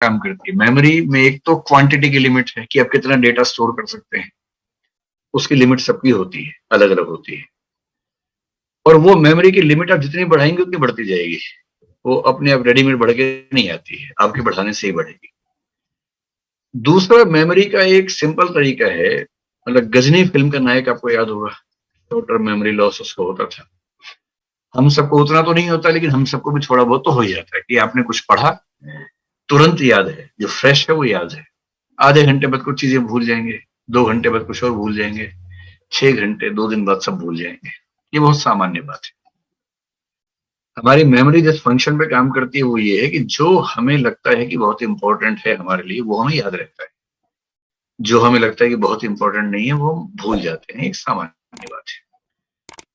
काम करती है। मेमोरी में एक तो क्वांटिटी की लिमिट है कि आप कितना डेटा स्टोर कर सकते हैं, उसकी लिमिट सबकी होती है, अलग अलग होती है। और वो मेमोरी की लिमिट आप जितनी बढ़ाएंगे उतनी बढ़ती जाएगी, वो अपने आप रेडीमेड बढ़ के नहीं आती है, आपके बढ़ाने से ही बढ़ेगी। दूसरा, मेमोरी का एक सिंपल तरीका है, मतलब गजनी फिल्म का नायक आपको याद होगा, टोटल मेमोरी लॉस उसको होता था। हम सबको उतना तो नहीं होता, लेकिन हम सबको भी थोड़ा बहुत तो हो ही जाता है कि आपने कुछ पढ़ा, तुरंत याद है, जो फ्रेश है वो याद है। आधे घंटे बाद कुछ चीजें भूल जाएंगे, 2 घंटे बाद कुछ और भूल जाएंगे, 6 घंटे 2 दिन बाद सब भूल जाएंगे। ये बहुत सामान्य बात है। हमारी मेमोरी जिस फंक्शन पे काम करती है वो ये है कि जो हमें लगता है कि बहुत इंपॉर्टेंट है हमारे लिए, वो हमें याद रहता है। जो हमें लगता है कि बहुत इंपॉर्टेंट नहीं है, वो हम भूल जाते हैं। एक सामान्य बात है,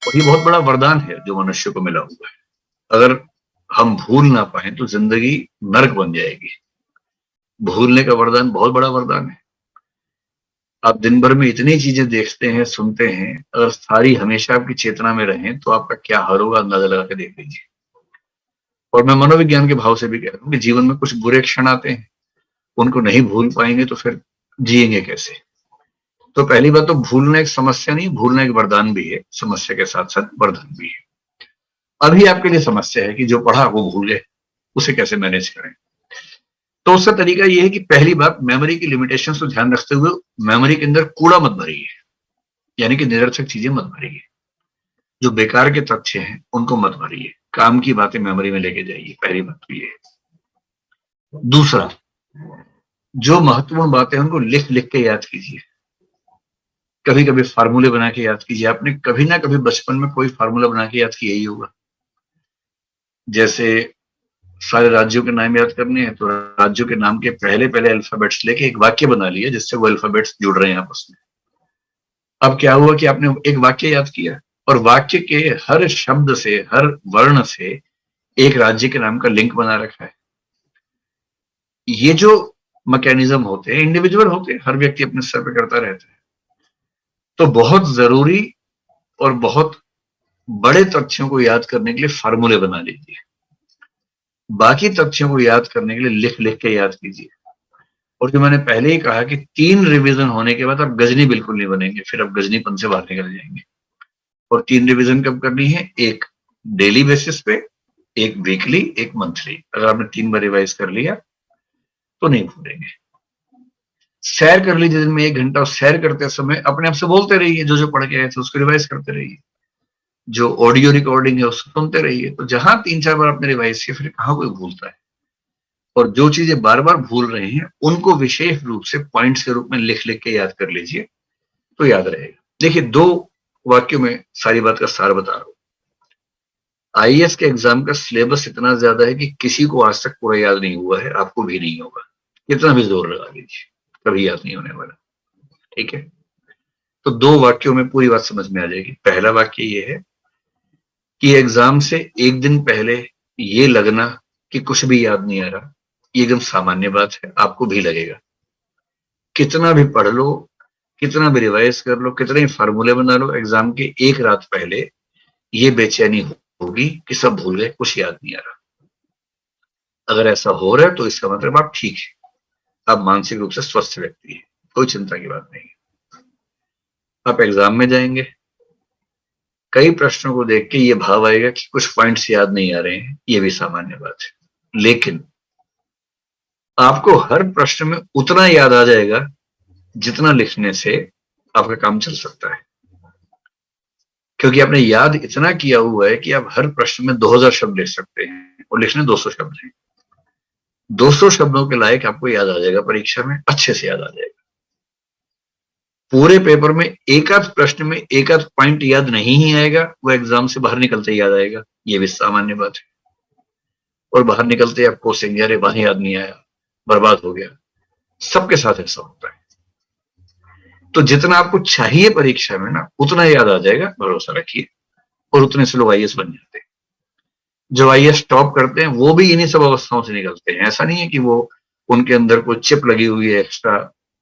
और ये बहुत बड़ा वरदान है जो मनुष्य को मिला हुआ है। अगर हम भूल ना पाए तो जिंदगी नरक बन जाएगी। भूलने का वरदान बहुत बड़ा वरदान है। आप दिन भर में इतनी चीजें देखते हैं, सुनते हैं, अगर सारी हमेशा आपकी चेतना में रहें तो आपका क्या हाल होगा, अंदाजा लगा के देख लीजिए। और मैं मनोविज्ञान के भाव से भी कह रहा हूँ कि जीवन में कुछ बुरे क्षण आते हैं, उनको नहीं भूल पाएंगे तो फिर जिएंगे कैसे। तो पहली बात तो भूलना एक समस्या नहीं, भूलना एक वरदान भी है, समस्या के साथ साथ वरदान भी है। अभी आपके लिए समस्या है कि जो पढ़ा वो भूल गए, उसे कैसे मैनेज करें। तो उसका तरीका ये है कि पहली बात, मेमोरी की लिमिटेशंस को ध्यान रखते हुए मेमोरी के अंदर कूड़ा मत भरिए, यानी कि निरर्थक चीजें मत भरिए। जो बेकार के तथ्य हैं उनको मत भरिए, काम की बातें मेमोरी में लेके जाइए। पहली बात तो ये है। दूसरा, जो महत्वपूर्ण बातें हैं उनको लिख लिख के याद कीजिए। कभी कभी फार्मूले बना के याद कीजिए। आपने कभी ना कभी बचपन में कोई फार्मूला बना के याद किया ही होगा। जैसे सारे राज्यों के नाम याद करने हैं तो राज्यों के नाम के पहले पहले अल्फाबेट्स लेके एक वाक्य बना लिया जिससे वो अल्फाबेट्स जुड़ रहे हैं आपस में। अब क्या हुआ कि आपने एक वाक्य याद किया और वाक्य के हर शब्द से, हर वर्ण से एक राज्य के नाम का लिंक बना रखा है। ये जो मैकेनिज्म होते हैं इंडिविजुअल होते हैं, हर व्यक्ति अपने स्तर पे करता रहता है। तो बहुत जरूरी और बहुत बड़े तथ्यों को याद करने के लिए फार्मूले बना लीजिए। बाकी तथ्यों को याद करने के लिए लिख लिख के याद कीजिए। और जो मैंने पहले ही कहा कि 3 रिवीजन होने के बाद आप गजनी बिल्कुल नहीं बनेंगे, फिर आप गजनीपन से बाहर निकल जाएंगे। और 3 रिवीजन कब करनी है? एक डेली बेसिस पे, एक वीकली, एक मंथली। अगर आपने 3 बार रिवाइज कर लिया तो नहीं भूलेंगे। सैर कर लीजिए दिन में 1 घंटा, और सैर करते समय अपने आप से बोलते रहिए, जो जो पढ़ के आए थे उसको रिवाइज करते रहिए। जो ऑडियो रिकॉर्डिंग है उसको सुनते रहिए। तो जहां 3-4 बार आपने रिवाइज किया, फिर कहाँ कोई भूलता है। और जो चीजें बार बार भूल रहे हैं उनको विशेष रूप से पॉइंट्स के रूप में लिख लिख के याद कर लीजिए, तो याद रहेगा। देखिए, 2 वाक्यों में सारी बात का सार बता रहा हूं। आईएएस के एग्जाम का सिलेबस इतना ज्यादा है कि किसी को आज तक पूरा याद नहीं हुआ है, आपको भी नहीं होगा, कितना भी जोर लगा लीजिए, कभी याद नहीं होने वाला। ठीक है, तो 2 वाक्यों में पूरी बात समझ में आ जाएगी। पहला वाक्य ये है कि एग्जाम से एक दिन पहले ये लगना कि कुछ भी याद नहीं आ रहा, ये एकदम सामान्य बात है, आपको भी लगेगा। कितना भी पढ़ लो, कितना भी रिवाइज कर लो, कितने ही फार्मूले बना लो, एग्जाम के एक रात पहले ये बेचैनी होगी कि सब भूल गए, कुछ याद नहीं आ रहा। अगर ऐसा हो रहा है तो इसका मतलब आप ठीक है, आप मानसिक रूप से स्वस्थ व्यक्ति है, कोई चिंता की बात नहीं। आप एग्जाम में जाएंगे, कई प्रश्नों को देख के ये भाव आएगा कि कुछ पॉइंट्स याद नहीं आ रहे हैं, ये भी सामान्य बात है। लेकिन आपको हर प्रश्न में उतना याद आ जाएगा जितना लिखने से आपका काम चल सकता है, क्योंकि आपने याद इतना किया हुआ है कि आप हर प्रश्न में 2000 शब्द लिख सकते हैं और लिखने 200 शब्द हैं। 200 शब्दों के लायक आपको याद आ जाएगा, परीक्षा में अच्छे से याद आ जाएगा। पूरे पेपर में एक आध प्रश्न में एक आध पॉइंट याद नहीं ही आएगा, वो एग्जाम से बाहर निकलते ही याद आएगा, ये भी सामान्य बात है। और बाहर निकलते आप कोसेंगे, अरे वहां याद नहीं आया, बर्बाद हो गया। सबके साथ ऐसा होता है। तो जितना आपको चाहिए परीक्षा में ना, उतना याद आ जाएगा, भरोसा रखिए। और उतने से लोग आईएएस बन जाते हैं। जो आईएएस टॉप करते हैं वो भी इन्हीं सब अवस्थाओं से निकलते हैं। ऐसा नहीं है कि वो उनके अंदर कोई चिप लगी हुई है एक्स्ट्रा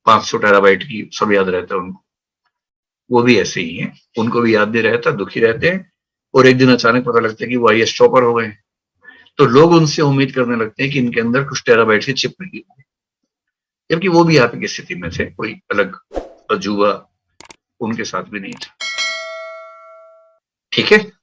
500 टेराबाइट की, सब याद रहता है उनको। वो भी ऐसे ही हैं, उनको भी याद नहीं रहता, दुखी रहते हैं, और एक दिन अचानक पता लगता है कि वो आईएएस टॉपर हो गए। तो लोग उनसे उम्मीद करने लगते हैं कि इनके अंदर कुछ टेराबाइट की चिप लगी हुई है, जबकि वो भी यहाँ की स्थिति में थे, कोई अलग अजूबा उनके साथ भी नहीं था। ठीक है।